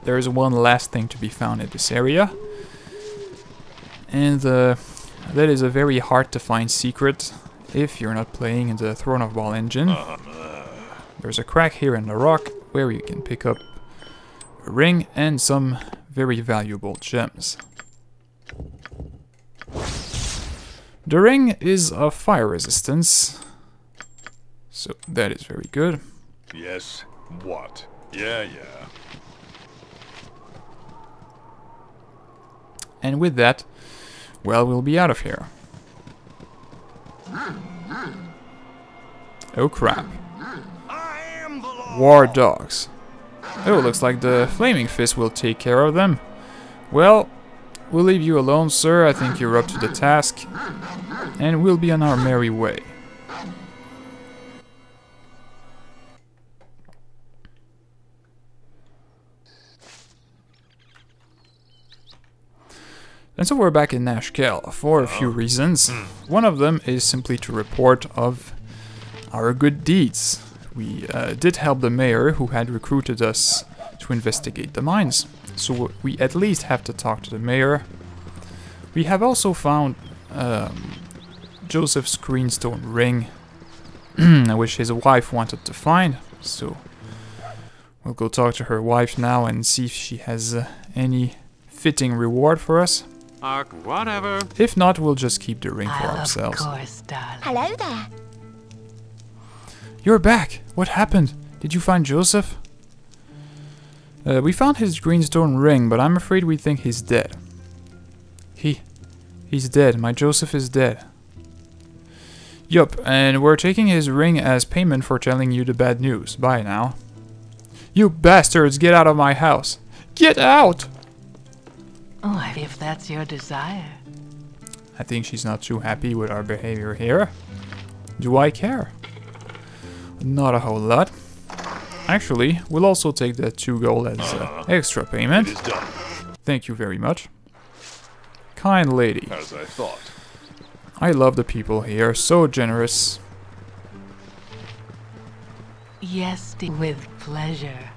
there is one last thing to be found in this area. And that is a very hard to find secret if you're not playing in the Throne of Ball engine. There's a crack here in the rock where you can pick up a ring and some very valuable gems. The ring is of fire resistance, so that is very good. Yes, what? Yeah. And with that, well, we'll be out of here. Oh crap. War dogs. Oh, looks like the Flaming Fist will take care of them. Well, we'll leave you alone, sir. I think you're up to the task. And we'll be on our merry way. And so we're back in Nashkel for a few reasons. One of them is simply to report of our good deeds. We did help the mayor who had recruited us to investigate the mines. So we at least have to talk to the mayor. We have also found Joseph's greenstone ring, which his wife wanted to find. So we'll go talk to her wife now and see if she has any fitting reward for us. Whatever. If not, we'll just keep the ring for ourselves. Of course, darling. Hello there. You're back! What happened? Did you find Joseph? We found his greenstone ring, but I'm afraid we think he's dead. He's dead. My Joseph is dead. Yup, and we're taking his ring as payment for telling you the bad news. Bye now. You bastards, get out of my house! Get out! Oh, if that's your desire. I think she's not too happy with our behavior here. Do I care? Not a whole lot. Actually, we'll also take that 2 gold as extra payment. It is done. Thank you very much. Kind lady. As I thought. I love the people here, so generous. Yes, with pleasure.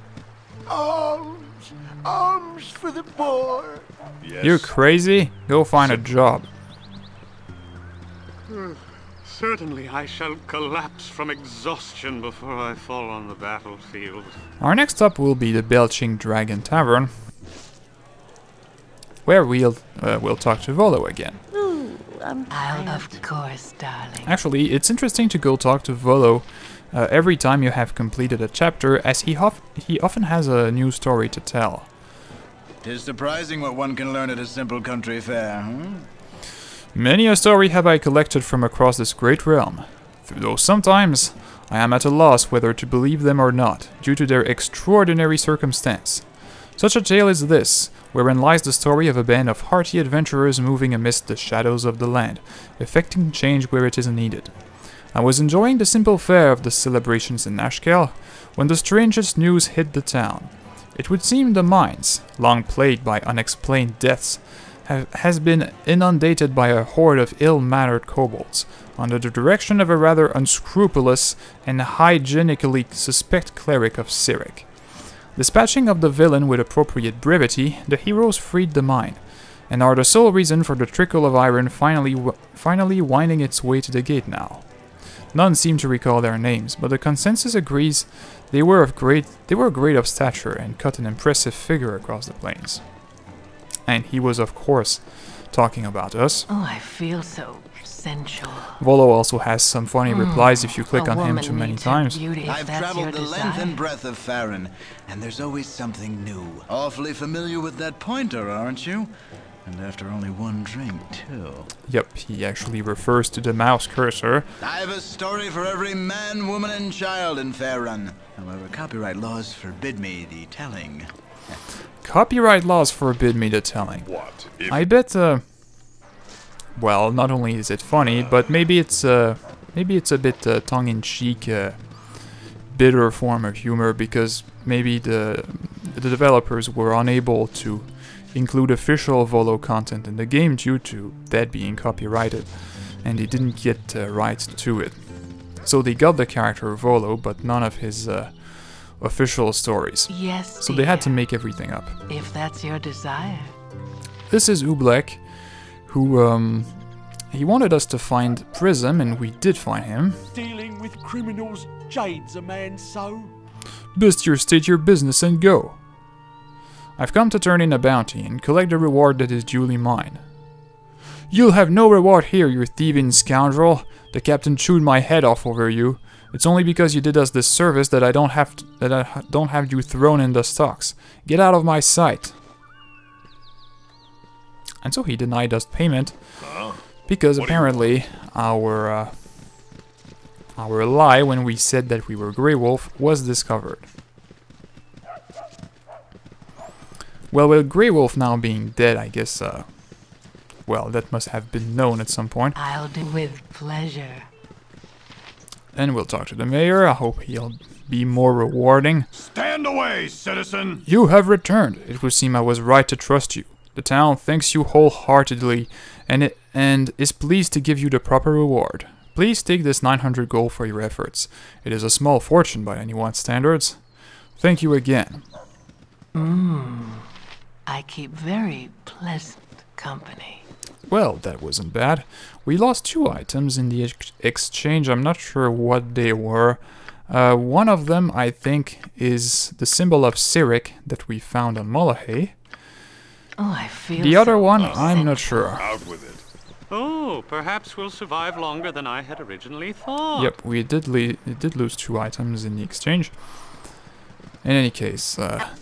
Arms for the poor. Yes. You're crazy? Go find a job. Certainly I shall collapse from exhaustion before I fall on the battlefield. Our next stop will be the Belching Dragon Tavern, where we'll talk to Volo again. Ooh, I'm I'll, tired. of course, darling. Actually, it's interesting to go talk to Volo every time you have completed a chapter, as he often has a new story to tell. 'Tis surprising what one can learn at a simple country fair, Many a story have I collected from across this great realm, though sometimes I am at a loss whether to believe them or not, due to their extraordinary circumstance. Such a tale is this, wherein lies the story of a band of hearty adventurers moving amidst the shadows of the land, effecting change where it is needed. I was enjoying the simple fare of the celebrations in Nashkel, when the strangest news hit the town. It would seem the mines, long plagued by unexplained deaths, has been inundated by a horde of ill-mannered kobolds, under the direction of a rather unscrupulous and hygienically suspect cleric of Cyric. Dispatching of the villain with appropriate brevity, the heroes freed the mine, and are the sole reason for the trickle of iron finally winding its way to the gate now. None seem to recall their names, but the consensus agrees they were great of stature and cut an impressive figure across the plains. And he was, of course, talking about us. Oh, I feel so sensual. Volo also has some funny replies if you click A on him woman too many needs her times. beauty if I've that's your traveled the length desire. and breadth of Farron, and there's always something new. Awfully familiar with that pointer, aren't you? And after only one drink, too. Yep, he actually refers to the mouse cursor. I've a story for every man, woman, and child in Farron. However, copyright laws forbid me the telling. Copyright laws forbid me the telling. What? If I bet, well, not only is it funny, but maybe it's a bit tongue-in-cheek, bitter form of humor, because maybe the developers were unable to include official Volo content in the game due to that being copyrighted, and they didn't get rights to it. So they got the character Volo, but none of his official stories. Yes, So they had to dear. make everything up. If that's your desire. This is Ublek, who, he wanted us to find Prism, and we did find him. Dealing with criminals jades a man so. Best you state your business and go. I've come to turn in a bounty and collect the reward that is duly mine. You'll have no reward here, you thieving scoundrel. The captain chewed my head off over you. It's only because you did us this service that I don't have you thrown in the stocks. Get out of my sight. And so he denied us payment because apparently our lie when we said that we were Grey Wolf was discovered. Well, with Grey Wolf now being dead, I guess, well, that must have been known at some point. I'll do with pleasure. And we'll talk to the mayor. I hope he'll be more rewarding. Stand away, citizen! You have returned. It would seem I was right to trust you. The town thanks you wholeheartedly and is pleased to give you the proper reward. Please take this 900 gold for your efforts. It is a small fortune by anyone's standards. Thank you again. I keep very pleasant company. Well, that wasn't bad. We lost 2 items in the exchange. I'm not sure what they were. One of them, I think, is the symbol of Cyric that we found on Molohay. Oh, I feel The other so one, I'm not sure. Out with it. Oh, perhaps we'll survive longer than I had originally thought. Yep, we did lose 2 items in the exchange. In any case,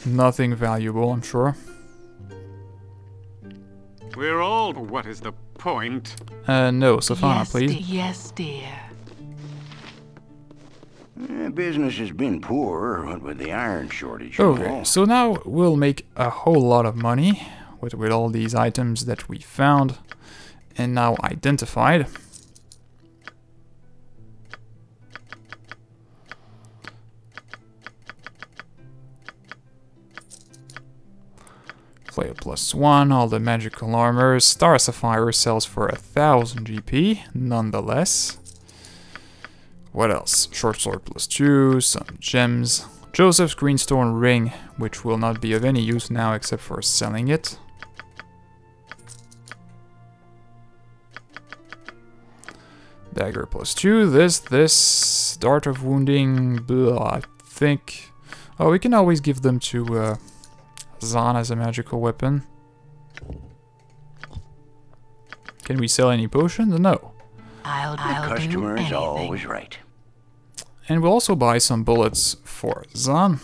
nothing valuable, I'm sure. We're all... What is the point? No, Safana, yes, please. Yes, dear. Business has been poor, what with the iron shortage. Okay, so now we'll make a whole lot of money with all these items that we found and now identified. Player +1, all the magical armors. Star Sapphire sells for 1000 GP, nonetheless. What else? Short sword +2, some gems. Joseph's greenstone ring, which will not be of any use now except for selling it. Dagger +2, this, dart of wounding, blah, I think. Oh, we can always give them to Zahn as a magical weapon. Can we sell any potions? No. I'll The do customer is anything. always right. And we'll also buy some bullets for Zahn.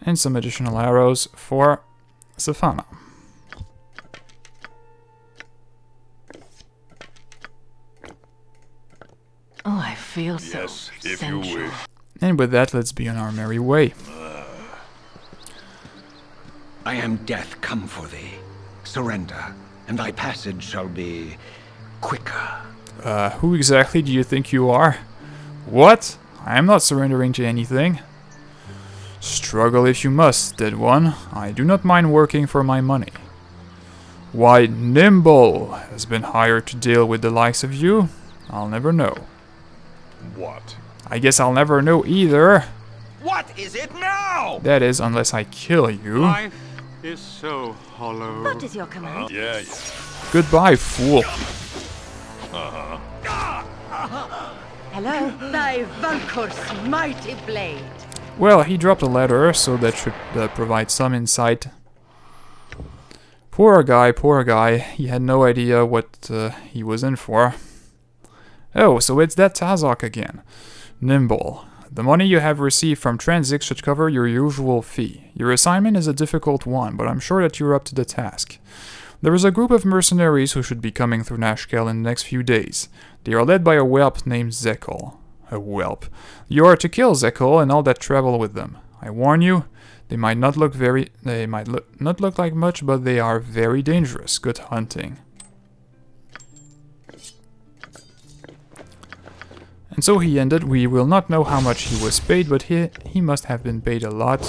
And some additional arrows for Safana. Oh, I feel so Yes, if you sensual. wish. And with that, let's be on our merry way. I am death come for thee. Surrender, and thy passage shall be quicker. Who exactly do you think you are? What? I am not surrendering to anything. Struggle if you must, dead one. I do not mind working for my money. Why, Nimble has been hired to deal with the likes of you? I'll never know. What? I guess I'll never know either. What is it now? That is, unless I kill you. Life is so hollow. What is your command? Yeah. Goodbye, fool. Hello? Thy Valkor's mighty blade. Well, he dropped a letter, so that should provide some insight. Poor guy. He had no idea what he was in for. Oh, so it's that Tazok again. Nimble. The money you have received from Transit should cover your usual fee. Your assignment is a difficult one, but I'm sure that you're up to the task. There is a group of mercenaries who should be coming through Nashkel in the next few days. They are led by a whelp named Zekel. A whelp. You are to kill Zekel and all that travel with them. I warn you, they might not look like much, but they are very dangerous. Good hunting. And so he ended. We will not know how much he was paid, but he must have been paid a lot.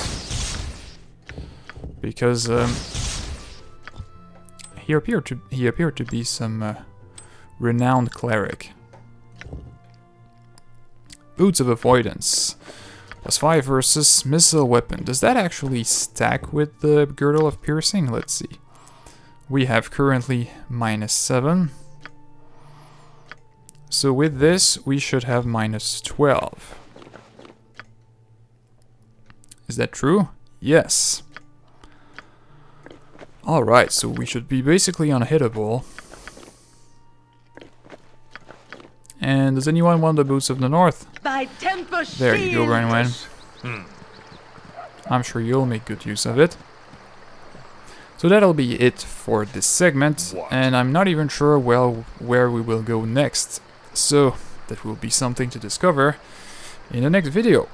Because he appeared to be some renowned cleric. Boots of Avoidance. +5 versus missile weapon. Does that actually stack with the Girdle of Piercing? Let's see. We have currently -7. So with this, we should have -12. Is that true? Yes. Alright, so we should be basically unhittable. And does anyone want the Boots of the North? By temper There you go, Brandywine. I'm sure you'll make good use of it. So that'll be it for this segment, and I'm not even sure where we will go next. So that will be something to discover in the next video.